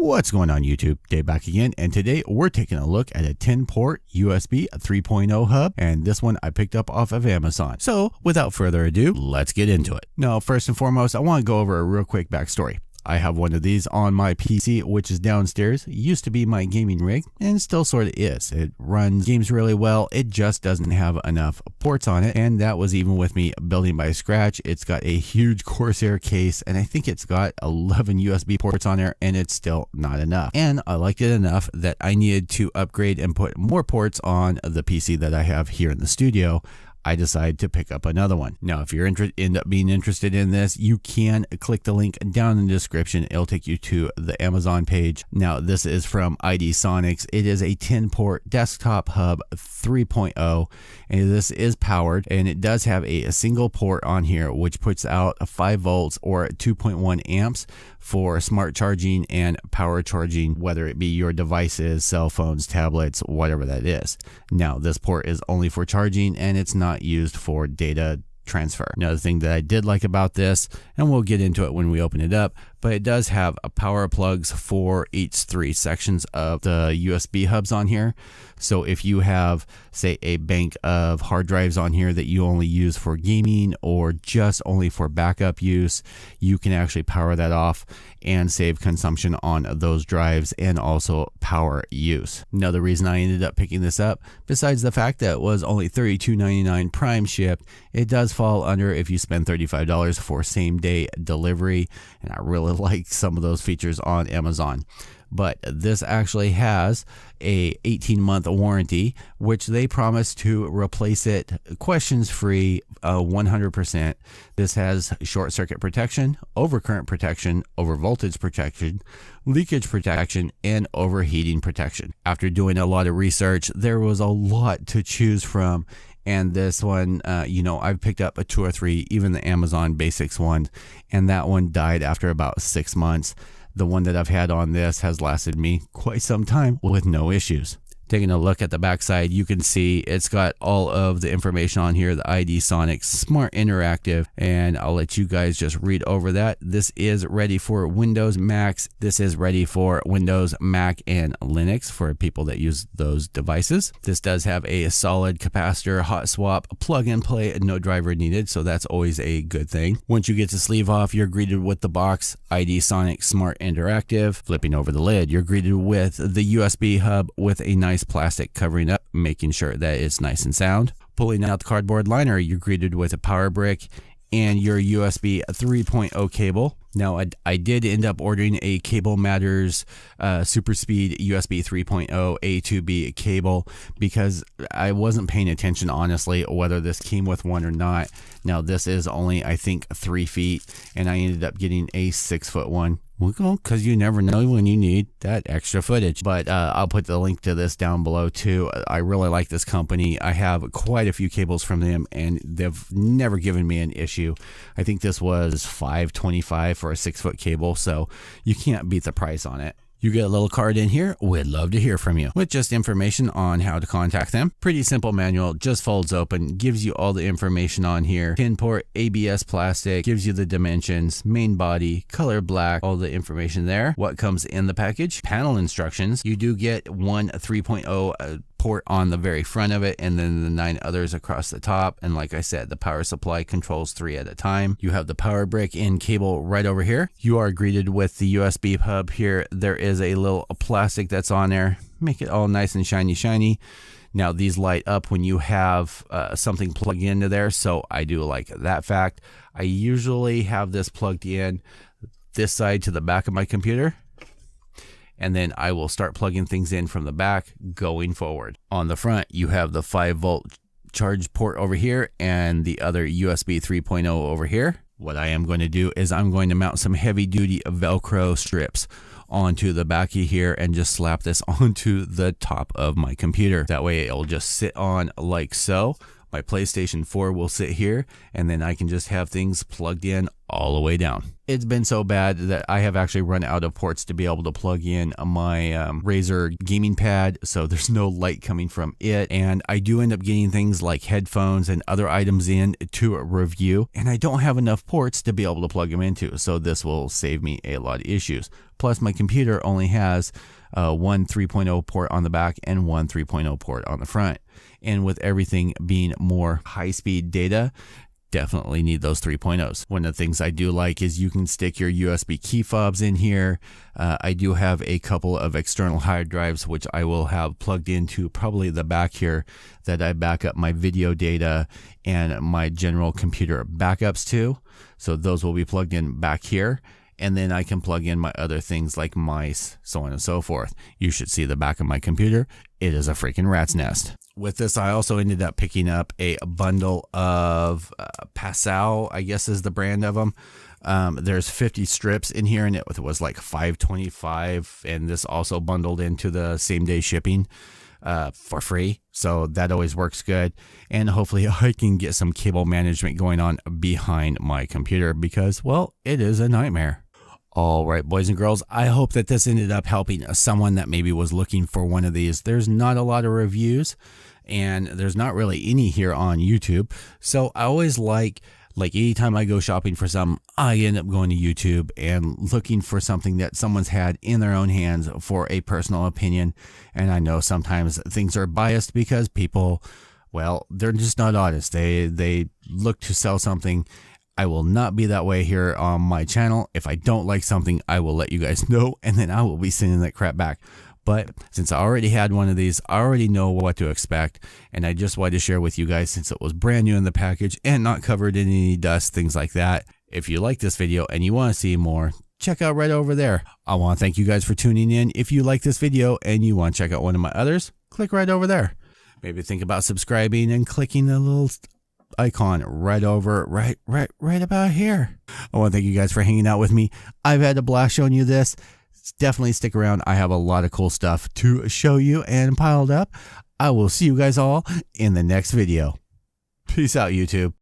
What's going on YouTube? Dave back again, and today we're taking a look at a 10-port USB 3.0 hub, and this one I picked up off of Amazon. So without further ado, let's get into it. Now, first and foremost, I want to go over a real quick backstory. I have one of these on my PC, which is downstairs. It used to be my gaming rig, and still sort of is. It runs games really well. It just doesn't have enough ports on it, and that was even with me building by scratch. It's got a huge Corsair case, and I think it's got 11 USB ports on there, and it's still not enough. And I liked it enough that I needed to upgrade and put more ports on the PC that I have here in the studio. I decided to pick up another one. Now, if you're end up being interested in this, you can click the link down in the description. It'll take you to the Amazon page. Now, this is from iDsonix. It is a 10-port desktop hub 3.0, and this is powered, and it does have a single port on here, which puts out 5 volts or 2.1 amps for smart charging and power charging, whether it be your devices, cell phones, tablets, whatever that is. Now, this port is only for charging, and it's not used for data transfer. Another thing that I did like about this, and we'll get into it when we open it up, but it does have power plugs for each 3 sections of the USB hubs on here. So if you have, say, a bank of hard drives on here that you only use for gaming or just only for backup use, you can actually power that off and save consumption on those drives and also power use. Another reason I ended up picking this up, besides the fact that it was only $32.99 prime shipped, it does fall under if you spend $35 for same day delivery, and I really like some of those features on Amazon. But this actually has a 18-month warranty, which they promise to replace it questions free 100%. This has short circuit protection, overcurrent protection, over voltage protection, leakage protection, and overheating protection. After doing a lot of research, there was a lot to choose from. And this one, I've picked up a 2 or 3, even the Amazon Basics one, and that one died after about 6 months. The one that I've had on this has lasted me quite some time with no issues. Taking a look at the backside, you can see it's got all of the information on here, the iDsonix Smart Interactive, and I'll let you guys just read over that. This is ready for Windows, Macs. This is ready for Windows, Mac, and Linux for people that use those devices. This does have a solid capacitor, hot swap, plug and play, no driver needed, so that's always a good thing. Once you get the sleeve off, you're greeted with the box, iDsonix Smart Interactive. Flipping over the lid, you're greeted with the USB hub with a nice plastic covering up, making sure that it's nice and sound. Pulling out the cardboard liner, you're greeted with a power brick and your USB 3.0 cable. Now, I did end up ordering a Cable Matters Super Speed USB 3.0 A to B cable because I wasn't paying attention, honestly, whether this came with one or not. Now, this is only, I think, 3 feet, and I ended up getting a 6-foot one. Well, because you never know when you need that extra footage. But I'll put the link to this down below too. I really like this company. I have quite a few cables from them, and they've never given me an issue. I think this was $5.25 for a 6-foot cable, so you can't beat the price on it. You get a little card in here. We'd love to hear from you with just information on how to contact them. Pretty simple manual, just folds open, gives you all the information on here. 10-port ABS plastic, gives you the dimensions, main body, color black, all the information there. What comes in the package, panel instructions. You do get one 3.0 port on the very front of it, and then the 9 others across the top. And like I said, the power supply controls 3 at a time. You have the power brick and cable right over here. You are greeted with the USB hub here. There is a little plastic that's on there, make it all nice and shiny. Now, these light up when you have something plugged into there, so I do like that fact. I usually have this plugged in this side to the back of my computer, and then I will start plugging things in from the back going forward. On the front, you have the 5-volt charge port over here and the other USB 3.0 over here. What I am going to do is I'm going to mount some heavy-duty Velcro strips onto the back of here and just slap this onto the top of my computer. That way it'll just sit on like so. My PlayStation 4 will sit here, and then I can just have things plugged in all the way down. It's been so bad that I have actually run out of ports to be able to plug in my Razer gaming pad, so there's no light coming from it. And I do end up getting things like headphones and other items in to review, and I don't have enough ports to be able to plug them into, so this will save me a lot of issues. Plus, my computer only has one 3.0 port on the back and one 3.0 port on the front. And with everything being more high-speed data, definitely need those 3.0s. One of the things I do like is you can stick your USB key fobs in here. I do have a couple of external hard drives which I will have plugged into probably the back here that I back up my video data and my general computer backups to. So those will be plugged in back here. And then I can plug in my other things like mice, so on and so forth. You should see the back of my computer. It is a freaking rat's nest. With this, I also ended up picking up a bundle of Passau, I guess is the brand of them. There's 50 strips in here, and it was like $5.25, and this also bundled into the same day shipping for free. So that always works good. And hopefully I can get some cable management going on behind my computer because, well, it is a nightmare. All right, boys and girls, I hope that this ended up helping someone that maybe was looking for one of these. There's not a lot of reviews, and there's not really any here on YouTube. So I always like anytime I go shopping for something, I end up going to YouTube and looking for something that someone's had in their own hands for a personal opinion. And I know sometimes things are biased because people, well, they're just not honest. They look to sell something. I will not be that way here on my channel. If I don't like something, I will let you guys know, and then I will be sending that crap back. But since I already had one of these, I already know what to expect, and I just wanted to share with you guys since it was brand new in the package and not covered in any dust, things like that. If you like this video and you want to see more, check out right over there. I want to thank you guys for tuning in. If you like this video and you want to check out one of my others, click right over there. Maybe think about subscribing and clicking the little icon right over right about here. I want to thank you guys for hanging out with me. I've had a blast showing you this. Definitely stick around. I have a lot of cool stuff to show you and piled up. I will see you guys all in the next video. Peace out, YouTube.